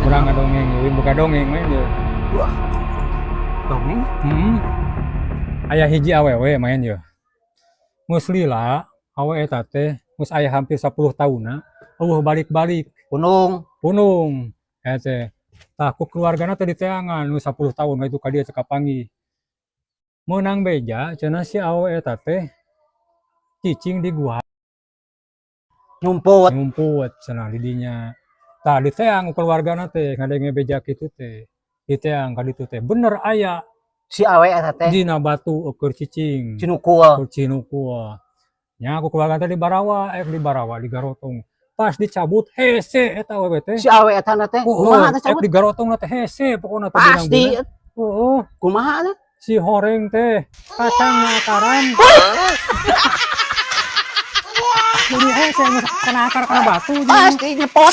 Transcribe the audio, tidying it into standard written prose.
Urang ngadongeng, euy boga dongeng we dieu. Wah. Dongeng? Aya hiji awewe main ye. Geus lila awewe eta teh geus aya hampir 10 tahunna, eueuh balik-balik punung. Eta teh. Tah ku keluargana teh diteangan nu 10 tahun itu ka dieu cek kapanggih. Meunang beja cenah si awewe eta teh cicing di gua nyumput cenah di dinya. Tah diteang ku keluargana teh ngadenge beja kitu teh. Diteang ka ditu teh bener aya Si awe eta teh dina batu keur cicing. cinukul. Cinukul. Nya ku keluarga teh di Barawa di Garotong. Pas dicabut hese eta awewe teh. Si awe eta na teh kumaha teh cabut? Di Garotong teh hese pokona teh Pasti. Heeh. Kumaha teh? Si horeng teh kacangna akaran. Jadi hese kena akar kana batu. Pasti nyepot.